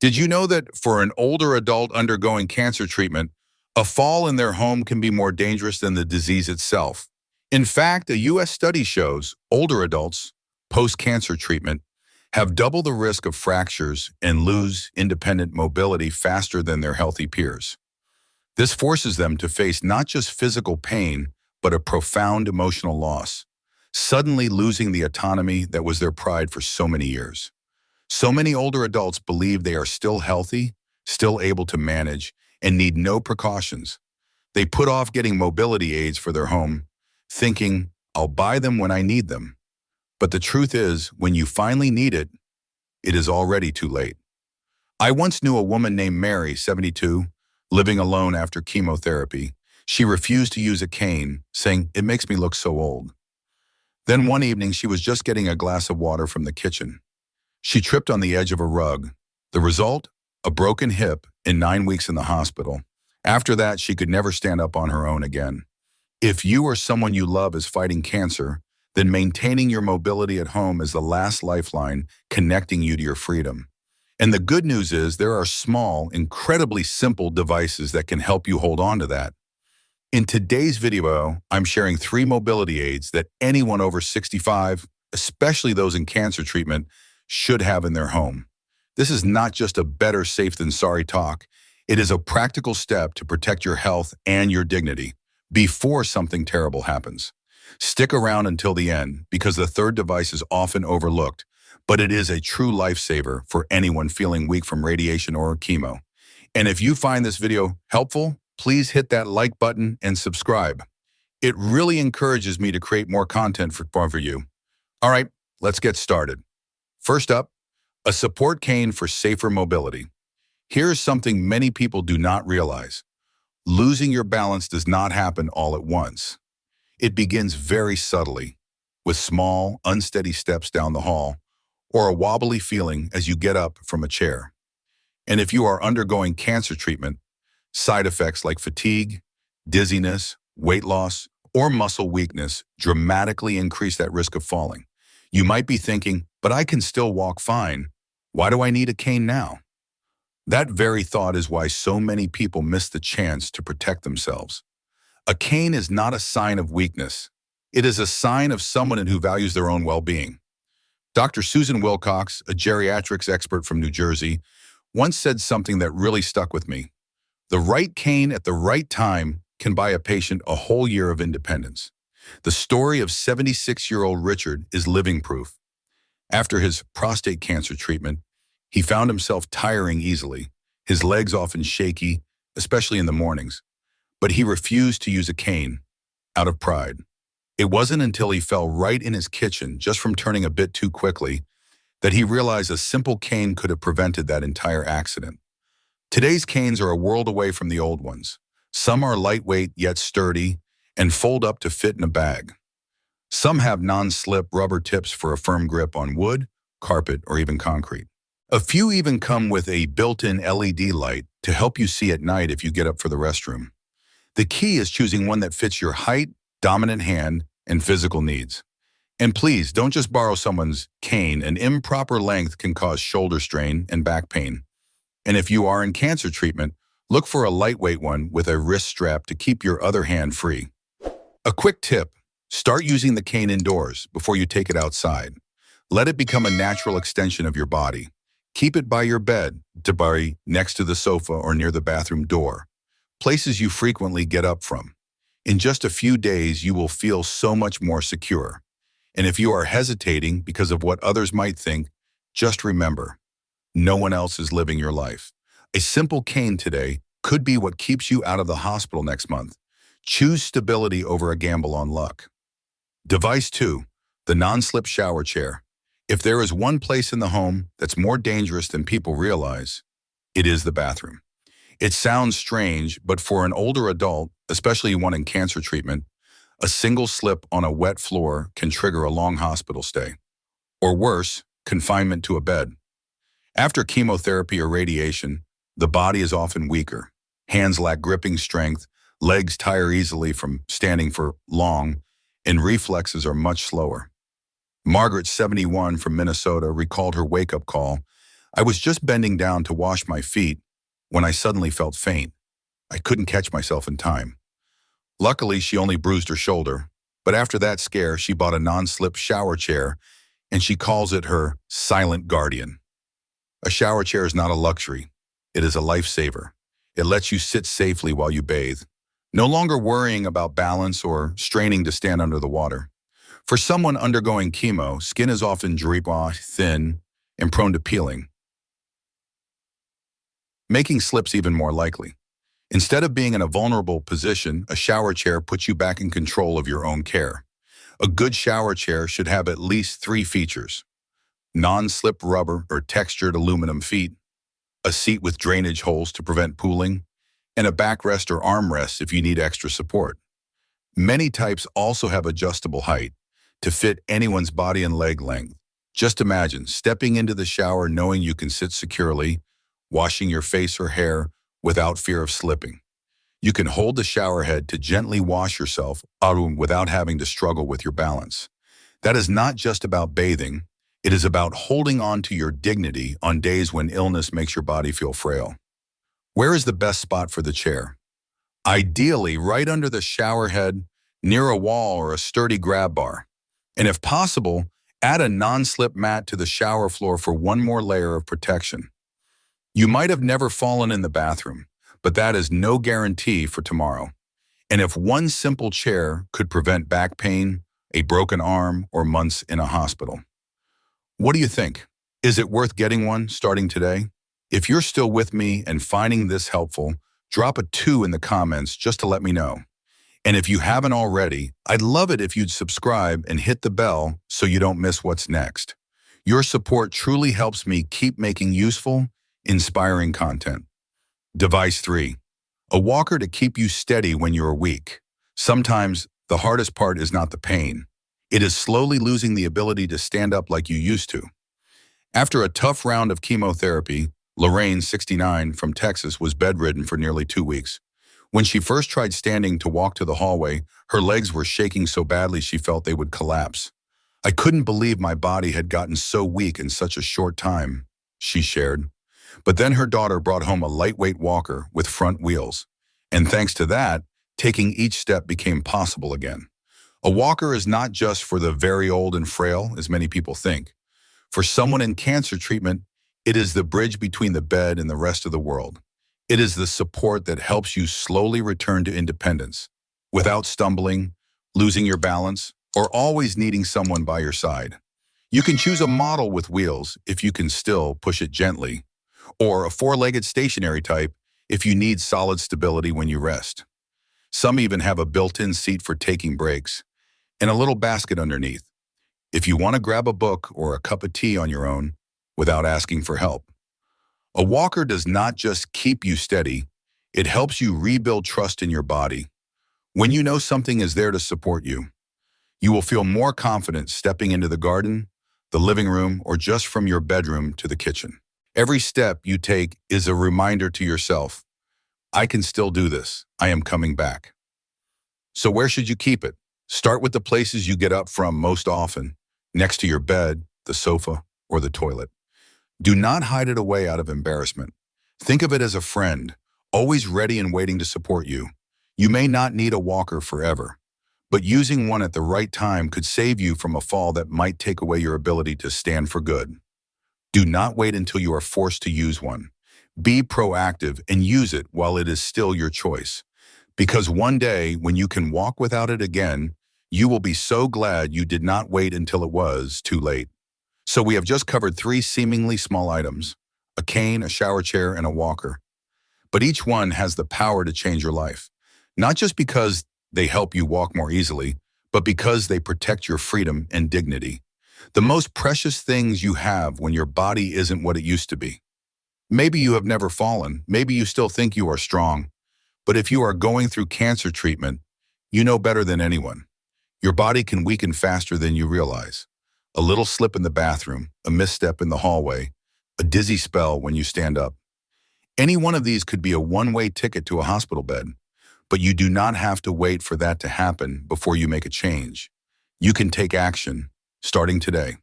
Did you know that for an older adult undergoing cancer treatment, a fall in their home can be more dangerous than the disease itself? In fact, a U.S. study shows older adults, post-cancer treatment, have double the risk of fractures and lose independent mobility faster than their healthy peers. This forces them to face not just physical pain, but a profound emotional loss, suddenly losing the autonomy that was their pride for so many years. So many older adults believe they are still healthy, still able to manage, and need no precautions. They put off getting mobility aids for their home, thinking, I'll buy them when I need them. But the truth is, when you finally need it, it is already too late. I once knew a woman named Mary, 72, living alone after chemotherapy. She refused to use a cane, saying, it makes me look so old. Then one evening, she was just getting a glass of water from the kitchen. She tripped on the edge of a rug. The result? A broken hip and 9 weeks in the hospital. After that, she could never stand up on her own again. If you or someone you love is fighting cancer, then maintaining your mobility at home is the last lifeline connecting you to your freedom. And the good news is there are small, incredibly simple devices that can help you hold on to that. In today's video, I'm sharing 3 mobility aids that anyone over 65, especially those in cancer treatment, should have in their home. This is not just a better safe than sorry talk. It is a practical step to protect your health and your dignity before something terrible happens. Stick around until the end because the third device is often overlooked, but it is a true lifesaver for anyone feeling weak from radiation or chemo. And if you find this video helpful, please hit that like button and subscribe. It really encourages me to create more content for you. All right, let's get started. First up, a support cane for safer mobility. Here's something many people do not realize. Losing your balance does not happen all at once. It begins very subtly, with small, unsteady steps down the hall, or a wobbly feeling as you get up from a chair. And if you are undergoing cancer treatment, side effects like fatigue, dizziness, weight loss, or muscle weakness dramatically increase that risk of falling. You might be thinking, but I can still walk fine. Why do I need a cane now? That very thought is why so many people miss the chance to protect themselves. A cane is not a sign of weakness. It is a sign of someone who values their own well-being. Dr. Susan Wilcox, a geriatrics expert from New Jersey, once said something that really stuck with me. The right cane at the right time can buy a patient a whole year of independence. The story of 76-year-old Richard is living proof. After his prostate cancer treatment, he found himself tiring easily, his legs often shaky, especially in the mornings. But he refused to use a cane, out of pride. It wasn't until he fell right in his kitchen, just from turning a bit too quickly, that he realized a simple cane could have prevented that entire accident. Today's canes are a world away from the old ones. Some are lightweight yet sturdy and fold up to fit in a bag. Some have non-slip rubber tips for a firm grip on wood, carpet, or even concrete. A few even come with a built-in LED light to help you see at night if you get up for the restroom. The key is choosing one that fits your height, dominant hand, and physical needs. And please, don't just borrow someone's cane. An improper length can cause shoulder strain and back pain. And if you are in cancer treatment, look for a lightweight one with a wrist strap to keep your other hand free. A quick tip, start using the cane indoors before you take it outside. Let it become a natural extension of your body. Keep it by your bed, next to the sofa or near the bathroom door, places you frequently get up from. In just a few days, you will feel so much more secure. And if you are hesitating because of what others might think, just remember, no one else is living your life. A simple cane today could be what keeps you out of the hospital next month. Choose stability over a gamble on luck. Device 2, the non-slip shower chair. If there is one place in the home that's more dangerous than people realize, it is the bathroom. It sounds strange, but for an older adult, especially one in cancer treatment, a single slip on a wet floor can trigger a long hospital stay. Or worse, confinement to a bed. After chemotherapy or radiation, the body is often weaker. Hands lack gripping strength, legs tire easily from standing for long, and reflexes are much slower. Margaret, 71, from Minnesota, recalled her wake-up call. I was just bending down to wash my feet when I suddenly felt faint. I couldn't catch myself in time. Luckily, she only bruised her shoulder, but after that scare, she bought a non-slip shower chair and she calls it her silent guardian. A shower chair is not a luxury. It is a lifesaver. It lets you sit safely while you bathe, no longer worrying about balance or straining to stand under the water. For someone undergoing chemo, skin is often drapey, thin, and prone to peeling, making slips even more likely. Instead of being in a vulnerable position, a shower chair puts you back in control of your own care. A good shower chair should have at least three features: non-slip rubber or textured aluminum feet, a seat with drainage holes to prevent pooling, and a backrest or armrest if you need extra support. Many types also have adjustable height to fit anyone's body and leg length. Just imagine stepping into the shower knowing you can sit securely, washing your face or hair without fear of slipping. You can hold the shower head to gently wash yourself without having to struggle with your balance. That is not just about bathing. It is about holding on to your dignity on days when illness makes your body feel frail. Where is the best spot for the chair? Ideally, right under the shower head, near a wall or a sturdy grab bar. And if possible, add a non-slip mat to the shower floor for one more layer of protection. You might have never fallen in the bathroom, but that is no guarantee for tomorrow. And if one simple chair could prevent back pain, a broken arm, or months in a hospital. What do you think? Is it worth getting one starting today? If you're still with me and finding this helpful, drop a 2 in the comments just to let me know. And if you haven't already, I'd love it if you'd subscribe and hit the bell so you don't miss what's next. Your support truly helps me keep making useful, inspiring content. Device 3. A walker to keep you steady when you're weak. Sometimes the hardest part is not the pain. It is slowly losing the ability to stand up like you used to. After a tough round of chemotherapy, Lorraine, 69, from Texas, was bedridden for nearly 2 weeks. When she first tried standing to walk to the hallway, her legs were shaking so badly she felt they would collapse. "I couldn't believe my body had gotten so weak in such a short time," she shared. But then her daughter brought home a lightweight walker with front wheels. And thanks to that, taking each step became possible again. A walker is not just for the very old and frail, as many people think. For someone in cancer treatment, it is the bridge between the bed and the rest of the world. It is the support that helps you slowly return to independence, without stumbling, losing your balance, or always needing someone by your side. You can choose a model with wheels if you can still push it gently, or a 4-legged stationary type if you need solid stability when you rest. Some even have a built-in seat for taking breaks, and a little basket underneath, if you want to grab a book or a cup of tea on your own without asking for help. A walker does not just keep you steady, it helps you rebuild trust in your body. When you know something is there to support you, you will feel more confident stepping into the garden, the living room, or just from your bedroom to the kitchen. Every step you take is a reminder to yourself, "I can still do this. I am coming back." So where should you keep it? Start with the places you get up from most often, next to your bed, the sofa, or the toilet. Do not hide it away out of embarrassment. Think of it as a friend, always ready and waiting to support you. You may not need a walker forever, but using one at the right time could save you from a fall that might take away your ability to stand for good. Do not wait until you are forced to use one. Be proactive and use it while it is still your choice. Because one day, when you can walk without it again, you will be so glad you did not wait until it was too late. So we have just covered 3 seemingly small items: a cane, a shower chair, and a walker. But each one has the power to change your life. Not just because they help you walk more easily, but because they protect your freedom and dignity. The most precious things you have when your body isn't what it used to be. Maybe you have never fallen. Maybe you still think you are strong. But if you are going through cancer treatment, you know better than anyone. Your body can weaken faster than you realize. A little slip in the bathroom, a misstep in the hallway, a dizzy spell when you stand up. Any one of these could be a one-way ticket to a hospital bed, but you do not have to wait for that to happen before you make a change. You can take action, starting today.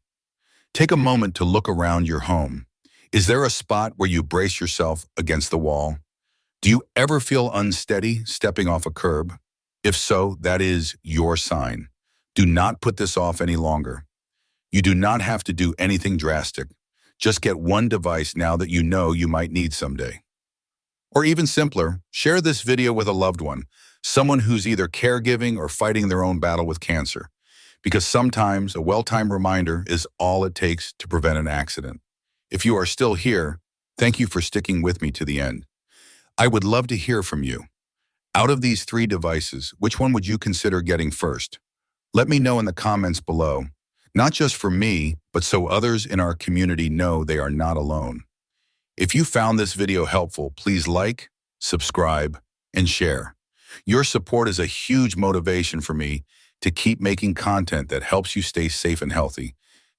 Take a moment to look around your home. Is there a spot where you brace yourself against the wall? Do you ever feel unsteady stepping off a curb? If so, that is your sign. Do not put this off any longer. You do not have to do anything drastic. Just get one device now that you know you might need someday. Or even simpler, share this video with a loved one, someone who's either caregiving or fighting their own battle with cancer. Because sometimes a well-timed reminder is all it takes to prevent an accident. If you are still here, thank you for sticking with me to the end. I would love to hear from you. Out of these 3 devices, which one would you consider getting first? Let me know in the comments below, not just for me, but so others in our community know they are not alone. If you found this video helpful, please like, subscribe, and share. Your support is a huge motivation for me to keep making content that helps you stay safe and healthy.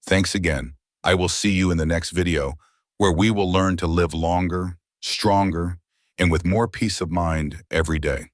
Thanks again. I will see you in the next video, where we will learn to live longer, stronger, and with more peace of mind every day.